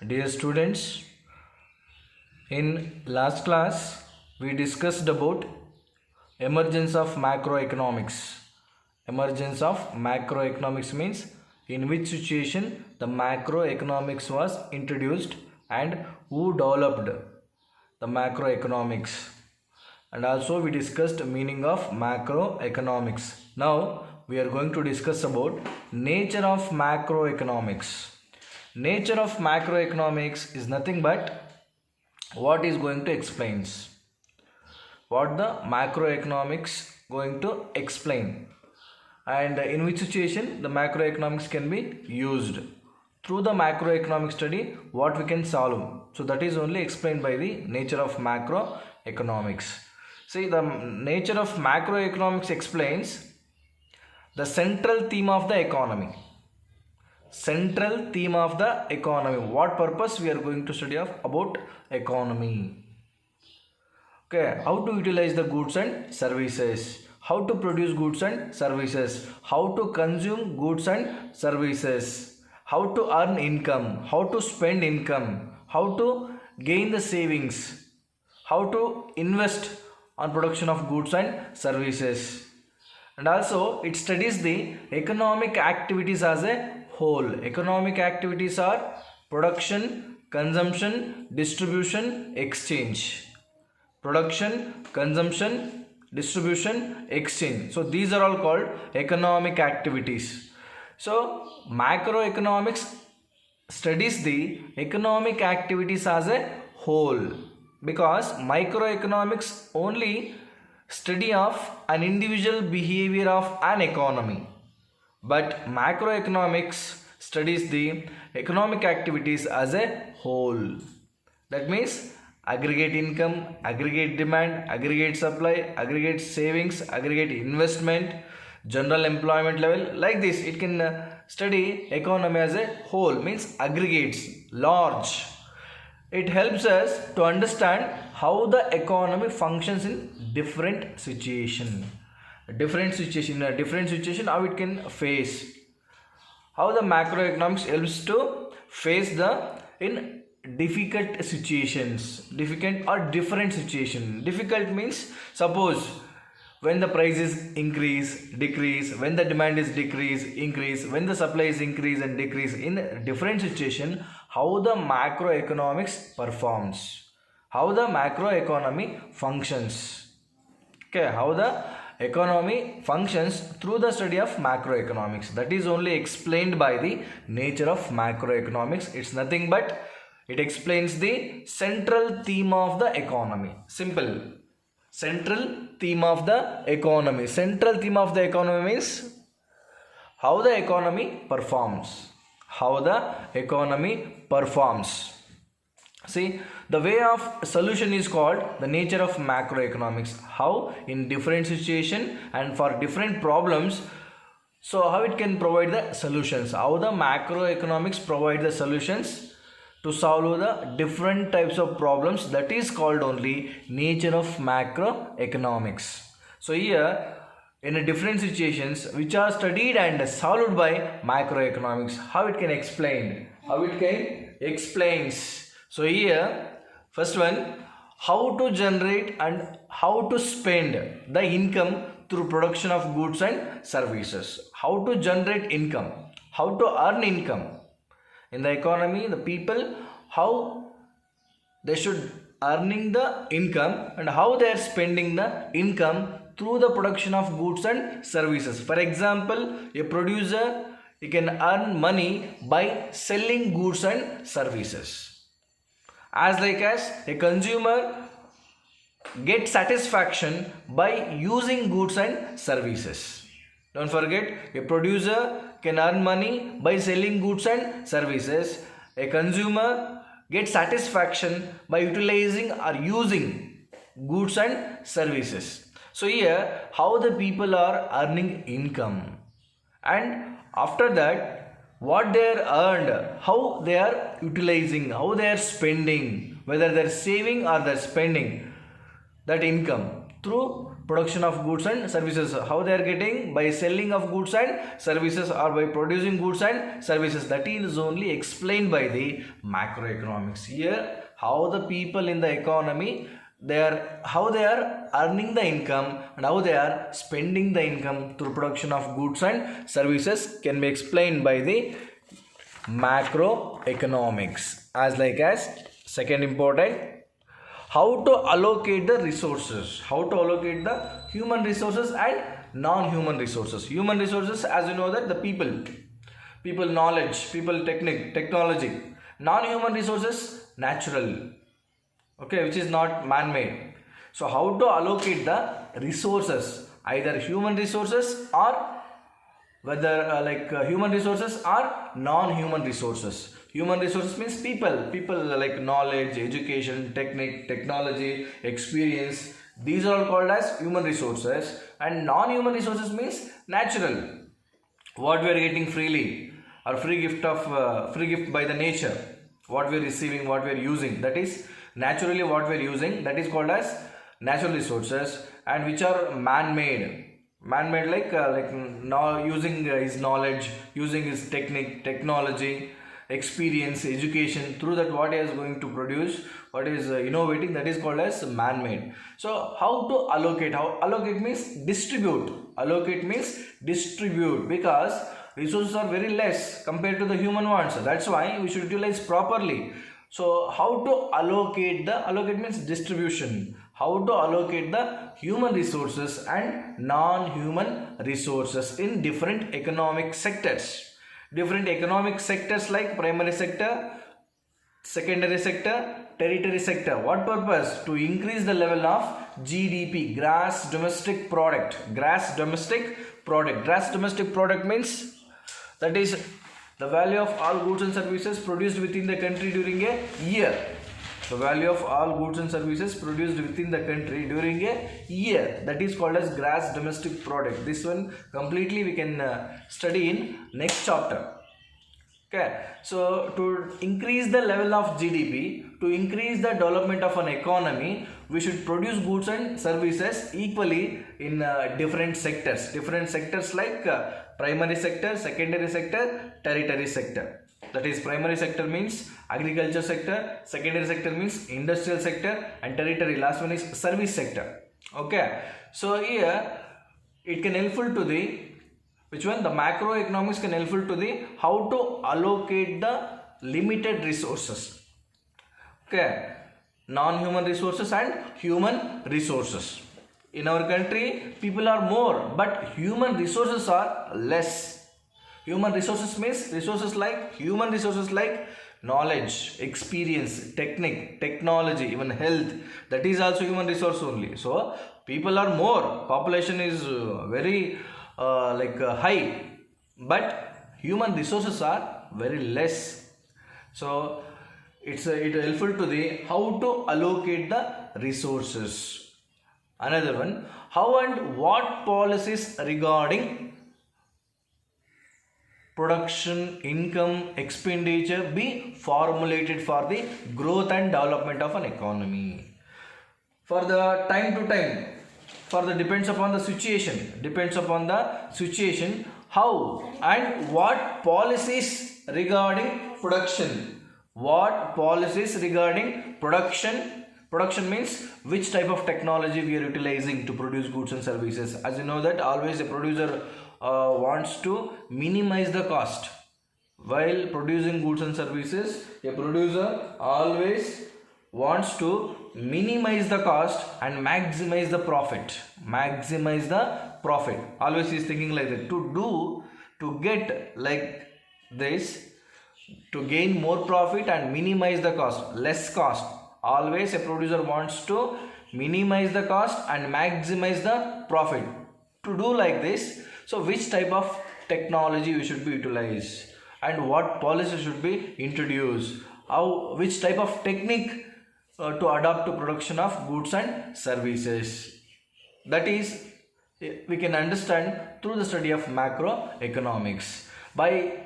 Dear students, in last class we discussed about emergence of macroeconomics. Emergence of macroeconomics means in which situation the macroeconomics was introduced and who developed the macroeconomics. And also we discussed meaning of macroeconomics. Now we are going to discuss about nature of macroeconomics. Nature of macroeconomics is nothing but what is going to explains. What the macroeconomics going to explain and in which situation the macroeconomics can be used. Through the macroeconomic study what we can solve. So that is only explained by the nature of macroeconomics. See, the nature of macroeconomics explains the central theme of the economy. Central theme of the economy. What purpose we are going to study of about economy. Okay, how to utilize the goods and services. How to produce goods and services. How to consume goods and services. How to earn income. How to spend income. How to gain the savings. How to invest on production of goods and services. And also it studies the economic activities as a whole. Economic activities are production, consumption, distribution, exchange. Production, consumption, distribution, exchange. So these are all called economic activities. So macroeconomics studies the economic activities as a whole, because microeconomics only study of an individual behavior of an economy, but macroeconomics studies the economic activities as a whole. That means aggregate income, aggregate demand, aggregate supply, aggregate savings, aggregate investment, general employment level. Like this it can study economy as a whole, means aggregates, large. It helps us to understand how the economy functions in different situation. In a different situation how it can face. How the macroeconomics helps to face the in difficult situations. Difficult or different situation. Difficult means suppose when the prices increase, decrease, when the demand is decrease, increase, when the supply is increase and decrease. In different situation, how the macroeconomics performs, how the macroeconomy functions. Okay, how the economy functions through the study of macroeconomics. That is only explained by the nature of macroeconomics. It's nothing but it explains the central theme of the economy. Simple. Central theme of the economy. Central theme of the economy means how the economy performs. How the economy performs. See, the way of solution is called the nature of macroeconomics. How in different situation and for different problems, so how it can provide the solutions. How the macroeconomics provide the solutions to solve the different types of problems. That is called only nature of macroeconomics. So here in a different situations which are studied and solved by macroeconomics, how it can explain, how it can explains. So here first one, how to generate and how to spend the income through production of goods and services. How to generate income, how to earn income. In the economy, the people, how they should earning the income and how they are spending the income through the production of goods and services. For example, a producer, he can earn money by selling goods and services. As like as a consumer get satisfaction by using goods and services. Don't forget, a producer can earn money by selling goods and services. A consumer gets satisfaction by utilizing or using goods and services. So here how the people are earning income, and after that what they are earned, how they are utilizing, how they are spending, whether they are saving or they are spending that income. through production of goods and services. How they are getting? By selling of goods and services, or by producing goods and services. That is only explained by the macroeconomics. Here, how the people in the economy, how they are earning the income and how they are spending the income through production of goods and services can be explained by the macroeconomics. As second important, how to allocate the resources, how to allocate the human resources and non-human resources. Human resources, as you know, that the people knowledge, people technology. Non-human resources, natural, okay, which is not man-made. So how to allocate the resources, either human resources or whether human resources or non-human resources. Human resources means people like knowledge, education, technology, experience. These are all called as human resources. And non-human resources means natural, what we are getting freely, or free gift by the nature, what we are receiving, what we are using, that is naturally what we are using, that is called as natural resources. And which are man-made, now using his knowledge, using his technology, experience, education, through that what he is going to produce, what is innovating, that is called as man-made. So how to allocate? Allocate means distribute. Allocate means distribute, because resources are very less compared to the human ones. That's why we should utilize properly. So how to allocate? Allocate means distribution. How to allocate the human resources and non-human resources in different economic sectors. Different economic sectors like primary sector, secondary sector, tertiary sector. What purpose? To increase the level of GDP, gross domestic product. Gross domestic product means that is the value of all goods and services produced within the country during a year. The value of all goods and services produced within the country during a year, that is called as gross domestic product. This one completely we can study in next chapter. Okay, so to increase the level of GDP, to increase the development of an economy, we should produce goods and services equally in different sectors like primary sector, secondary sector, tertiary sector. That is, primary sector means agriculture sector, secondary sector means industrial sector, and tertiary, last one, is service sector. Okay, so here it can helpful to the which one? The macroeconomics can helpful to the how to allocate the limited resources. Okay, non-human resources and human resources. In our country, people are more, but human resources are less. Human resources means human resources like knowledge, experience, technology, even health. That is also human resource only. So people are more, population is very high, but human resources are very less. So it's helpful to the how to allocate the resources. Another one, how and what policies regarding production, income, expenditure be formulated for the growth and development of an economy. For the time to time, depends upon the situation, how and what policies regarding production. Production means which type of technology we are utilizing to produce goods and services. As you know that always a producer wants to minimize the cost. While producing goods and services, a producer always wants to minimize the cost and maximize the profit. Always he is thinking like that. To get like this, to gain more profit and minimize the cost, less cost. Always a producer wants to minimize the cost and maximize the profit. To do like this, so which type of technology we should be utilized and what policy should be introduced, which type of technique to adopt to production of goods and services. That is, we can understand through the study of macroeconomics. By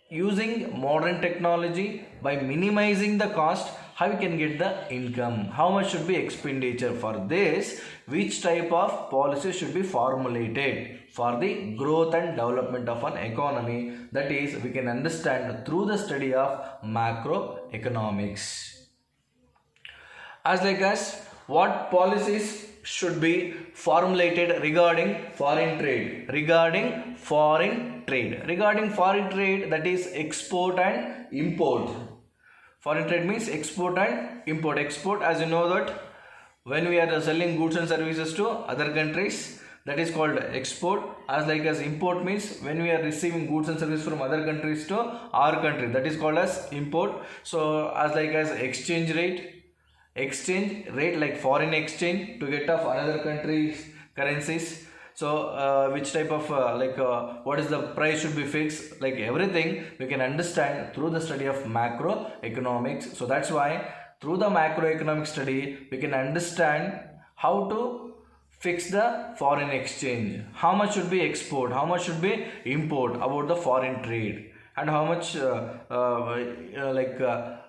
using modern technology, by minimizing the cost how we can get the income, how much should be expenditure. For this, which type of policy should be formulated for the growth and development of an economy, that is we can understand through the study of macroeconomics. As what policies should be formulated regarding foreign trade, that is export and import. Foreign trade means export and import. Export, as you know, that when we are selling goods and services to other countries, that is called export. As import means when we are receiving goods and services from other countries to our country, that is called as import. So as exchange rate like foreign exchange to get off another country's currencies. So which type of what is the price should be fixed, like everything we can understand through the study of macroeconomics. So that's why through the macroeconomic study we can understand how to fix the foreign exchange, how much should be export, how much should be import, about the foreign trade, and how much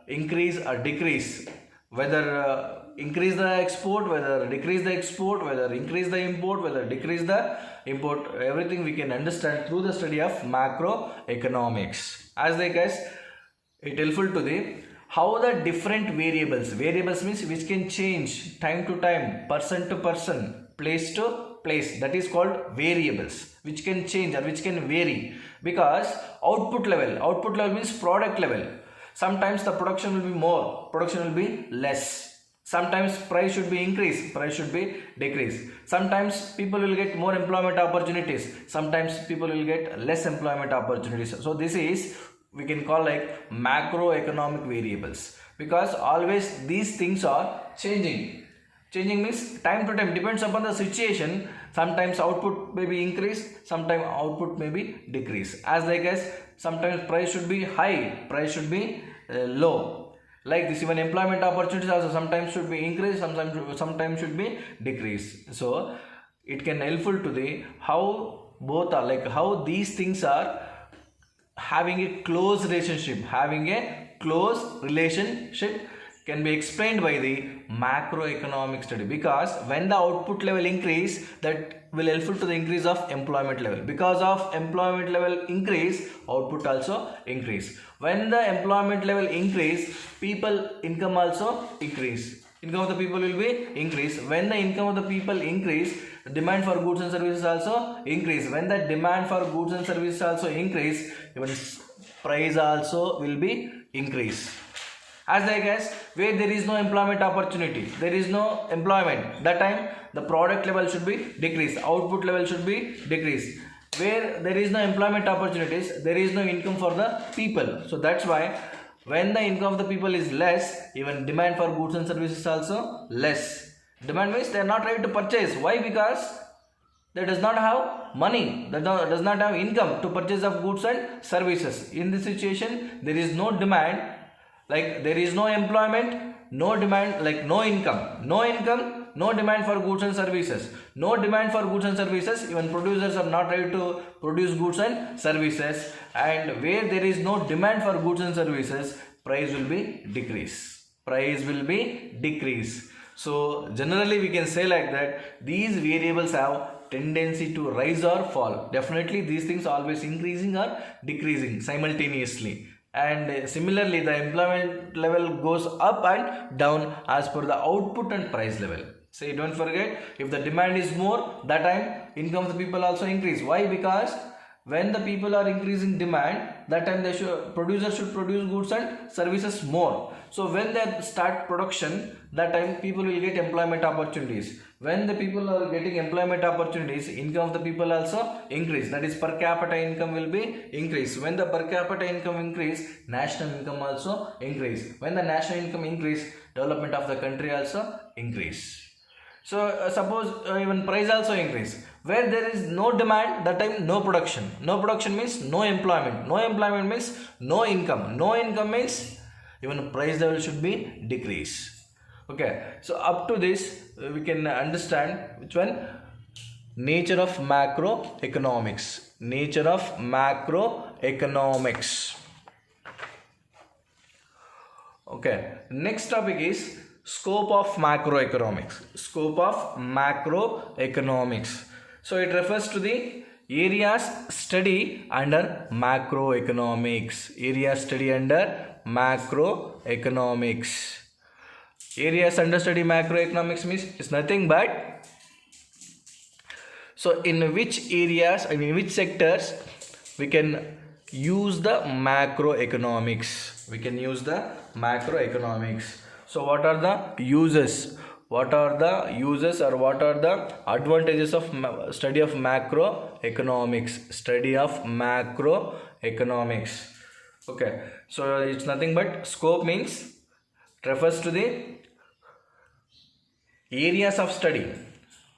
increase or decrease, whether increase the export, whether decrease the export, whether increase the import, whether decrease the import. Everything we can understand through the study of macroeconomics. It helpful to the how the different variables means which can change time to time, person to person, place to place, that is called variables, which can change or which can vary. Because output level means product level. Sometimes the production will be more, production will be less. Sometimes price should be increased, price should be decreased. Sometimes people will get more employment opportunities, sometimes people will get less employment opportunities. So this is, we can call like macroeconomic variables, because always these things are changing. Changing means time to time, depends upon the situation. Sometimes output may be increased, sometimes output may be decreased. As sometimes price should be high, price should be low. Like this, even employment opportunities also sometimes should be increased, sometimes should be decreased. So it can helpful to the how both are, like how these things are having a close relationship, can be explained by the macroeconomic study. Because when the output level increase, that will helpful to the increase of employment level. Because of employment level increase, output also increase. When the employment level increase, people income also increase. Income of the people will be increase. When the income of the people increase, demand for goods and services also increase. When the demand for goods and services also increase, even price also will be increase. Where there is no employment opportunity, there is no employment, that time the product level should be decreased, output level should be decreased. Where there is no employment opportunities, there is no income for the people. So that's why when the income of the people is less, even demand for goods and services is also less. Demand means they are not ready to purchase. Why? Because they does not have money, that does not have income to purchase of goods and services. In this situation, there is no demand, like there is no employment, no demand, like no income, no demand for goods and services. No demand for goods and services, even producers are not ready to produce goods and services. And where there is no demand for goods and services, price will be decrease. So generally we can say like that these variables have tendency to rise or fall. Definitely these things are always increasing or decreasing simultaneously. And similarly the employment level goes up and down as per the output and price level. Say, don't forget, if the demand is more, that time income of the people also increase. Why? Because when the people are increasing demand, that time producers should produce goods and services more. So when they start production, that time people will get employment opportunities. When the people are getting employment opportunities, income of the people also increase. That is, per capita income will be increased. When the per capita income increase, national income also increase. When the national income increase, development of the country also increase. So suppose even price also increase. Where there is no demand, that time no production. No production means no employment. No employment means no income. No income means even price level should be decrease. Okay, so up to this we can understand which one? Nature of macroeconomics. Nature of macroeconomics. Okay, next topic is scope of macroeconomics. Scope of macroeconomics. So it refers to the areas study under macroeconomics. Area study under macroeconomics. Areas under study macroeconomics means it's nothing but, so in which areas and in which sectors we can use the macroeconomics. We can use the macroeconomics. So what are the uses? What are the uses or what are the advantages of study of macroeconomics? Study of macroeconomics. Okay, so it's nothing but scope means refers to the areas of study.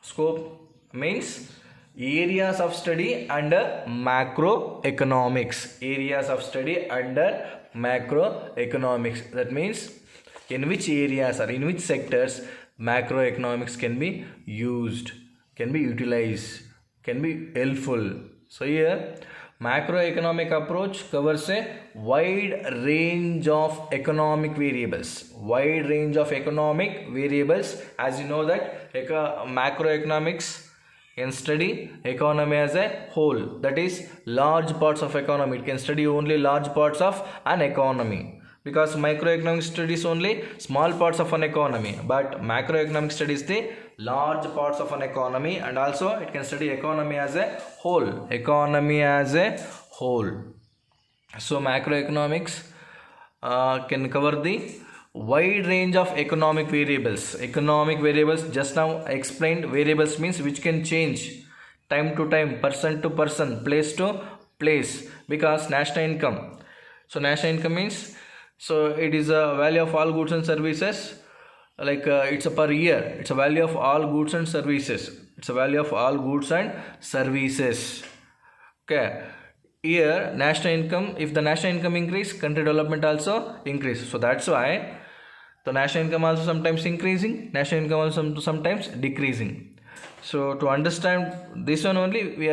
Scope means areas of study under macroeconomics. Areas of study under macroeconomics. That means in which areas or in which sectors macroeconomics can be used, can be utilized, can be helpful. So here macroeconomic approach covers a wide range of economic variables. Wide range of economic variables. As you know that macroeconomics can study economy as a whole. That is large parts of economy. It can study only large parts of an economy. Because microeconomics studies only small parts of an economy, but macroeconomics studies the large parts of an economy, and also it can study economy as a whole. Economy as a whole. So macroeconomics can cover the wide range of economic variables. Economic variables, just now I explained, variables means which can change time to time, person to person, place to place. Because national income, so national income means, so it is a value of all goods and services, like it's a per year, it's a value of all goods and services. It's a value of all goods and services. Okay, here national income, if the national income increase, country development also increase. So that's why the national income also sometimes increasing, national income also sometimes decreasing. So to understand this one only, we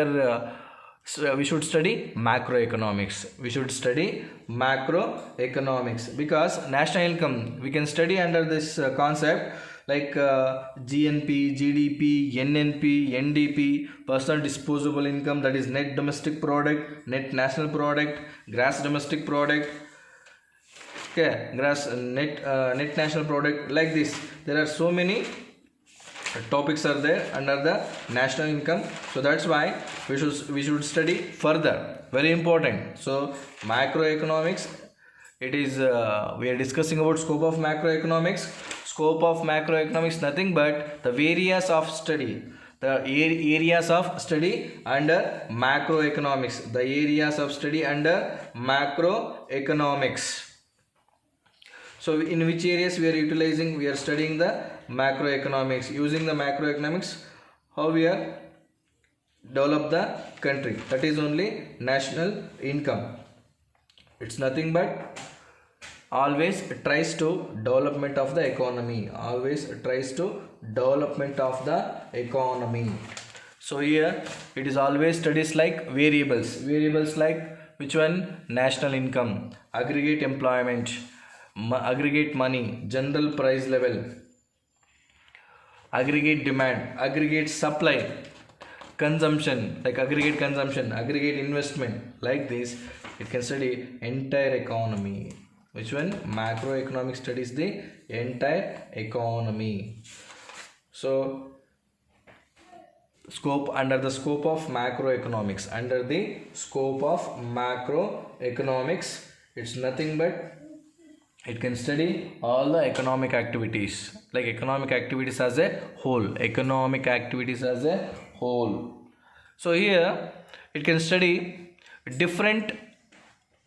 should study macroeconomics. We should study macroeconomics, because national income we can study under this concept like GNP, GDP, NNP, NDP, personal disposable income, that is net domestic product, net national product, gross domestic product. Okay, gross net national product, like this. There are so many topics are there under the national income. So that's why we should study further. Very important. So macroeconomics, it is we are discussing about scope of macroeconomics. Scope of macroeconomics nothing but the areas of study. The areas of study under macroeconomics. The areas of study under macroeconomics. So in which areas we are utilizing, we are studying the macroeconomics. Using the macroeconomics, how we are develop the country. That is only national income. It's nothing but always tries to development of the economy. Always tries to development of the economy. So here it is always studies like variables. Variables like which one? National income, aggregate employment, aggregate money, general price level, aggregate demand, aggregate supply, consumption, like aggregate consumption, aggregate investment, like this. It can study entire economy. Which one? Macroeconomic studies the entire economy. So scope, under the scope of macroeconomics, under the scope of macroeconomics, it's nothing but it can study all the economic activities, like economic activities as a whole. Economic activities as a whole. So here it can study different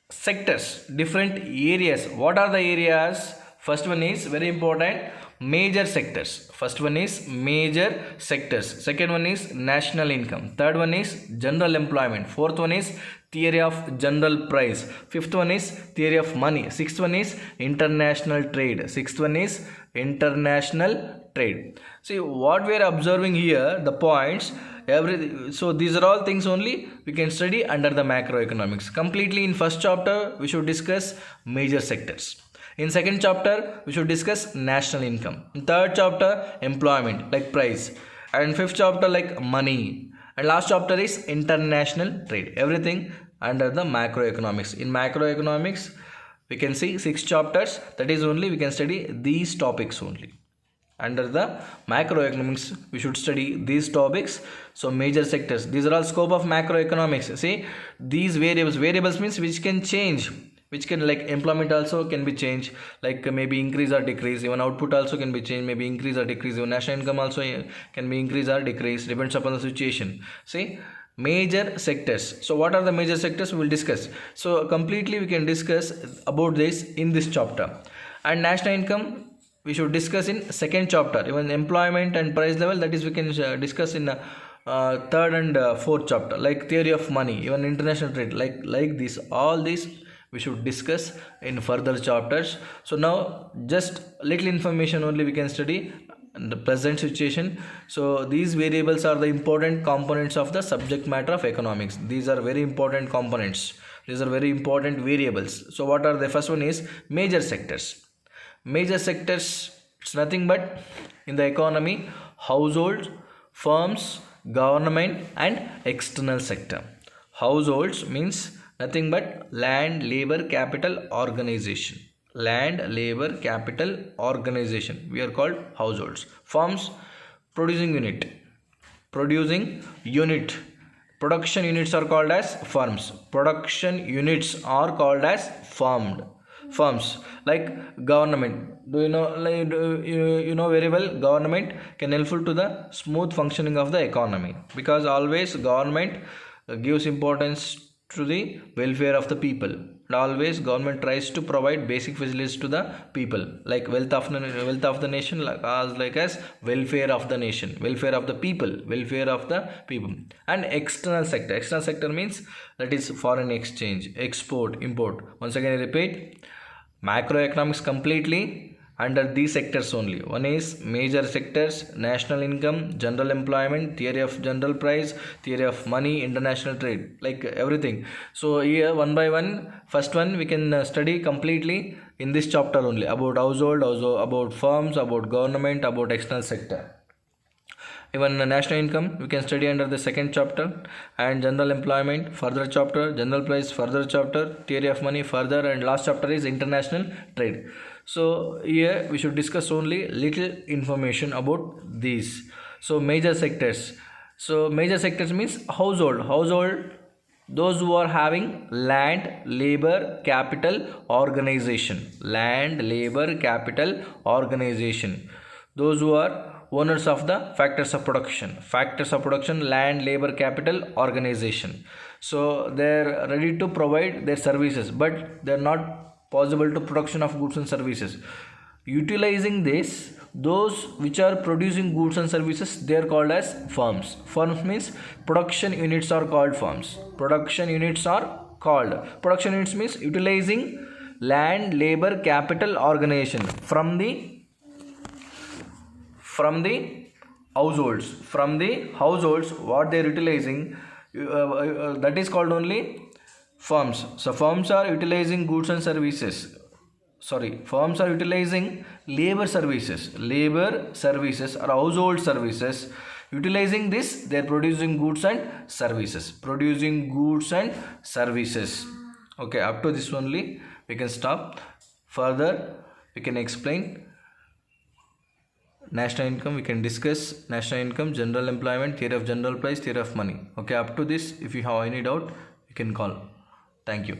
sectors, different areas. What are the areas? First one is very important, major sectors. First one is major sectors. Second one is national income. Third one is general employment. Fourth one is theory of general price. Fifth one is theory of money. Sixth one is international trade. Sixth one is international trade. See what we are observing here, the points. So these are all things only we can study under the macroeconomics. Completely in first chapter we should discuss major sectors. In second chapter, we should discuss national income. In third chapter, employment like price. And fifth chapter like money. And last chapter is international trade. Everything under the macroeconomics. In macroeconomics, we can see 6 chapters. That is only we can study these topics only. Under the macroeconomics, we should study these topics. So major sectors, these are all scope of macroeconomics. See, these variables means which can change, which can, like employment also can be changed, like maybe increase or decrease. Even output also can be changed, maybe increase or decrease. Even national income also can be increase or decrease, depends upon the situation. See, major sectors. So what are the major sectors we will discuss. So completely we can discuss about this in this chapter. And national income we should discuss in second chapter. Even employment and price level, that is we can discuss in third and fourth chapter, like theory of money, even international trade, like this. All these we should discuss in further chapters. So now just little information only we can study in the present situation. So these variables are the important components of the subject matter of economics. These are very important components, these are very important variables. So what are the first one is major sectors. Major sectors, it's nothing but in the economy, households, firms, government and external sector. Households means nothing but land, labor, capital, organization. Land, labor, capital, organization, we are called households. Firms, producing unit. Production units are called as firms. Production units are called as firms. Like government, do you know, like you know very well, government can helpful to the smooth functioning of the economy, because always government gives importance to the welfare of the people, and always government tries to provide basic facilities to the people, like wealth of the nation, like as welfare of the nation, welfare of the people. And external sector means that is foreign exchange, export, import. Once again I repeat, macroeconomics completely under these sectors only. One is major sectors, national income, general employment, theory of general price, theory of money, international trade, like everything. So here one by one, first one we can study completely in this chapter only, about household, also about firms, about government, about external sector. Even national income we can study under the second chapter, and general employment further chapter, general price further chapter, theory of money further, and last chapter is international trade. So here we should discuss only little information about these. So major sectors. So major sectors means household, those who are having land, labor, capital, organization. Land, labor, capital, organization. Those who are owners of the factors of production, land, labor, capital, organization. So they're ready to provide their services, but they're not possible to production of goods and services. Utilizing this, those which are producing goods and services, they are called as firms. Firms means production units are called firms. Production units means utilizing land, labor, capital, organization from the households. What they are utilizing, that is called only firms. So firms are utilizing goods and services. Firms are utilizing labor services or household services. Utilizing this, they are producing goods and services. Okay, up to this only we can stop. Further we can explain national income. We can discuss national income, general employment, theory of general price, theory of money. Okay, up to this, if you have any doubt, you can call. Thank you.